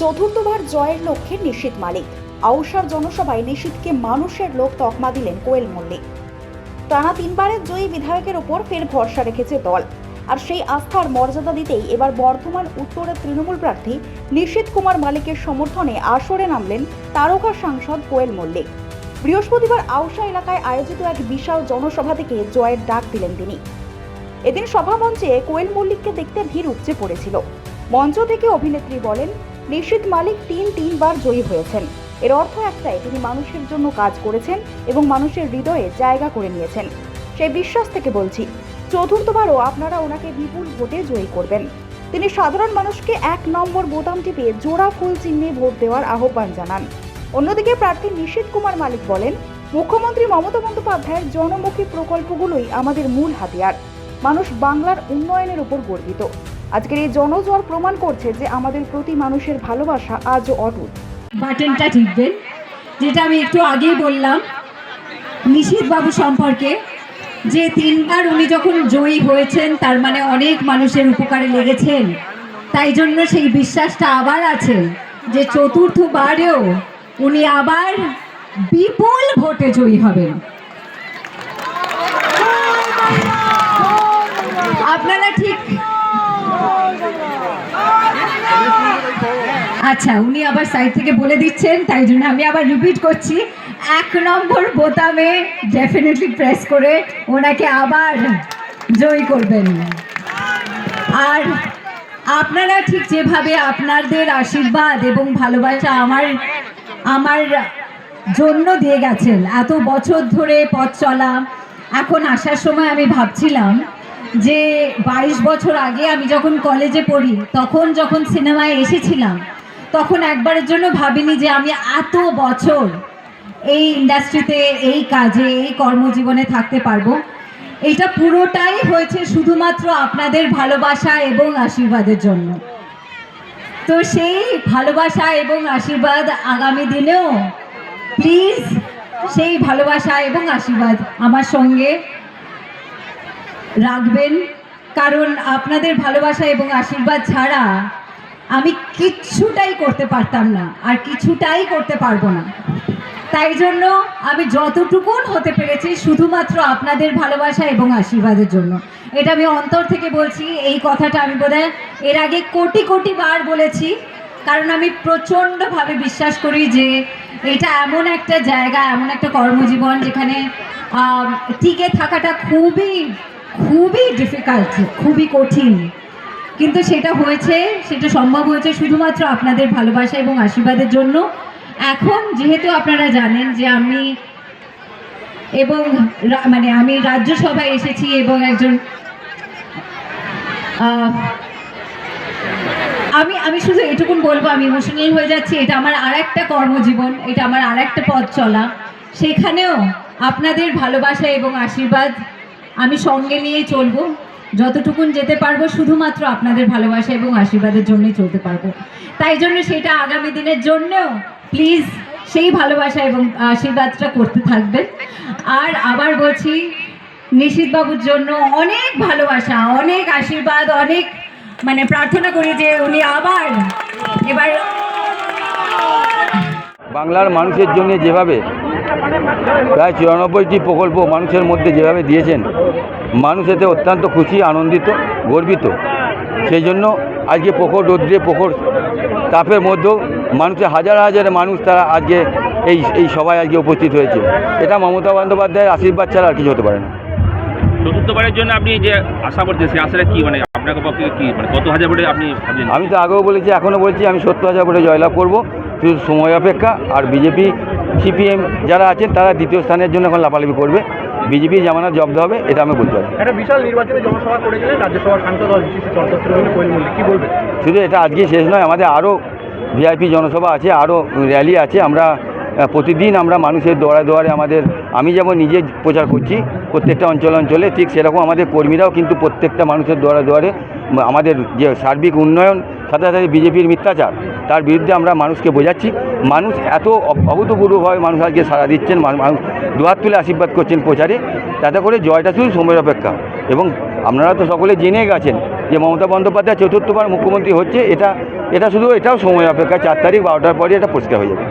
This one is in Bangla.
চতুর্থবার জয়ের লক্ষ্যে নিশীথ মালিক। আউশার জনসভায় নিশীথকে মানুষের লোক তকমা দিলেন কোয়েল মল্লিক। টানা তিনবারের জয়ী বিধায়কের ওপর ফের ভরসা রেখেছে দল, আর সেই আস্থার মর্যাদা দিতেই এবার বর্ধমান উত্তরের তৃণমূল প্রার্থী নিশীথ কুমার মালিকের সমর্থনে আসরে নামলেন তারকা সাংসদ কোয়েল মল্লিক। বৃহস্পতিবার আউশা এলাকায় আয়োজিত এক বিশাল জনসভা থেকে জয়ের ডাক দিলেন তিনি। এদিন সভামঞ্চে কোয়েল মল্লিককে দেখতে ভিড় উপচে পড়েছিল। মঞ্চ থেকে অভিনেত্রী বলেন, নিশীথ মালিক তিনবার জয়ী হয়েছেন। এর অর্থ একটাই, তিনি মানুষের জন্য কাজ করেছেন এবং মানুষের হৃদয়ে জায়গা করে নিয়েছেন। সেই বিশ্বাস থেকে বলছি, চতুর্থবারও আপনারা ওনাকে বিপুল ভোটে জয়ী করবেন। তিনি সাধারণ মানুষকে 1 নম্বর বোতাম টিপে জোড়া ফুল চিহ্নে ভোট দেওয়ার আহ্বান জানান। অন্যদিকে প্রার্থী নিশীথ কুমার মালিক বলেন, মুখ্যমন্ত্রী মমতা বন্দ্যোপাধ্যায়ের জনমুখী প্রকল্পগুলোই আমাদের মূল হাতিয়ার। মানুষ বাংলার উন্নয়নের উপর গর্বিত। আজকের এই জনজোয়ার প্রমাণ করছে যে আমাদের প্রতি মানুষের ভালোবাসা আজও অটুট। বাটনটা টিপবেন, যেটা আমি একটু আগেই বললাম নিশীথ বাবু সম্পর্কে, যে 3বার উনি যখন জয়ী হয়েছেন তার মানে অনেক মানুষের উপকারে লেগেছেন। তাই জন্য সেই বিশ্বাসটা আবার আছে যে চতুর্থবারেও উনি আবার বিপুল ভোটে জয়ী হবেন। আপনারা ঠিক আচ্ছা, উনি আবার সাইড থেকে বলে দিচ্ছেন, তাই জন্য আমি আবার রিপিট করছি, 1 নম্বর বোতামে ডেফিনেটলি প্রেস করে ওনাকে আবার জয়ী করবেন। আর আপনারা ঠিক যেভাবে আপনাদের আশীর্বাদ এবং ভালোবাসা আমার জন্য দিয়ে গেছেন এত বছর ধরে পথ চলা, এখন আসার সময় আমি ভাবছিলাম যে 22 বছর আগে আমি যখন কলেজে পড়ি, তখন যখন সিনেমায় এসেছিলাম, তখন একবারের জন্য ভাবিনি যে আমি এত বছর এই ইন্ডাস্ট্রিতে, এই কাজে, এই কর্মজীবনে থাকতে পারবো। এটা পুরোটাই হয়েছে শুধুমাত্র আপনাদের ভালোবাসা এবং আশীর্বাদের জন্য। তো সেই ভালোবাসা এবং আশীর্বাদ আগামী দিনেও প্লিজ সেই ভালোবাসা এবং আশীর্বাদ আমার সঙ্গে রাখবেন, কারণ আপনাদের ভালোবাসা এবং আশীর্বাদ ছাড়া আমি কিচ্ছুটাই করতে পারতাম না, আর কিছুটাই করতে পারবো না। তাই জন্য আমি যতটুকুন হতে পেরেছি শুধুমাত্র আপনাদের ভালোবাসা এবং আশীর্বাদের জন্য। এটা আমি অন্তর থেকে বলছি। এই কথাটা আমি বোধহয় এর আগে কোটি বার বলেছি, কারণ আমি প্রচণ্ডভাবে বিশ্বাস করি যে এটা এমন একটা জায়গা, এমন একটা কর্মজীবন যেখানে টিকে থাকাটা খুবই ডিফিকাল্ট, খুবই কঠিন, কিন্তু সেটা সম্ভব হয়েছে শুধুমাত্র আপনাদের ভালোবাসা এবং আশীর্বাদের জন্য। এখন যেহেতু আপনারা জানেন যে আমি রাজ্যসভায় এসেছি এবং একজন আমি শুধু এটুকুন বলবো, আমি ইমোশনাল হয়ে যাচ্ছি। এটা আমার আরেকটা কর্মজীবন, এটা আমার আরেকটা পথ চলা। সেখানেও আপনাদের ভালোবাসা এবং আশীর্বাদ আমি সঙ্গে নিয়েই চলবো। যতটুকুন যেতে পারবো শুধুমাত্র আপনাদের ভালোবাসা এবং আশীর্বাদের জন্যই চলতে পারবো। তাই জন্য সেটা আগামী দিনের জন্যও প্লিজ সেই ভালোবাসা এবং আশীর্বাদটা করতে থাকবেন। আর আবার বলছি, নিশীথ বাবুর জন্য অনেক ভালোবাসা, অনেক আশীর্বাদ, অনেক প্রার্থনা করি যে উনি আবার এবার বাংলার মানুষের জন্য যেভাবে প্রায় 94টি প্রকল্প মানুষের মধ্যে যেভাবে দিয়েছেন, মানুষ এতে অত্যন্ত খুশি, আনন্দিত, গর্বিত। সেই জন্য আজকে প্রখর রৌদ্রে, প্রখর তাপের মধ্যেও মানুষের হাজার মানুষ তারা আজকে এই সভায় আজকে উপস্থিত হয়েছে। এটা মমতা বন্দ্যোপাধ্যায়ের আশীর্বাদ ছাড়া আর কিছু হতে পারে না। চতুর্থবারের জন্য আপনি যে আশা করছেন, সেই আশাটা কি আপনার পক্ষে কি কত হাজার ভোটে আপনি ভাবছেন? আমি তো আগেও বলেছি, এখনও বলছি, আমি 70,000 ভোটে জয়লাভ করব। শুধু সময় অপেক্ষা। আর বিজেপি, সিপিএম যারা আছেন তারা দ্বিতীয় স্থানের জন্য এখন লাফালাফি করবে। বিজেপি জামানত জব্দ হবে, এটা আমি বলতে পারি। একটা বিশাল নির্বাচনে জনসভা করেছিলেন রাজ্যসভার সাংসদ কি বলবেন? শুধু এটা আজকে শেষ নয়, আমাদের আরও ভিআইপি জনসভা আছে, আরও র্যালি আছে। আমরা প্রতিদিন মানুষের দুয়ারে আমি যেমন নিজে প্রচার করছি প্রত্যেকটা অঞ্চলে, ঠিক সেরকম আমাদের কর্মীরাও কিন্তু প্রত্যেকটা মানুষের দুয়ারে আমাদের যে সার্বিক উন্নয়ন, সাথে বিজেপির মিথ্যাচার, তার বিরুদ্ধে আমরা মানুষকে বোঝাচ্ছি। মানুষ এত অভূতপূর্বভাবে মানুষ আজকে সাড়া দিচ্ছেন, মানুষ দুহাত তুলে আশীর্বাদ করছেন প্রচারে। তাতে করে জয়টা শুধু সময়ের অপেক্ষা। এবং আপনারা তো সকলে জেনে গেছেন যে মমতা বন্দ্যোপাধ্যায় চতুর্থবার মুখ্যমন্ত্রী হচ্ছে, এটা শুধু এটাও সময় অপেক্ষা। 4 তারিখ 12টার পরে এটা পরিষ্কার হয়ে যাবে।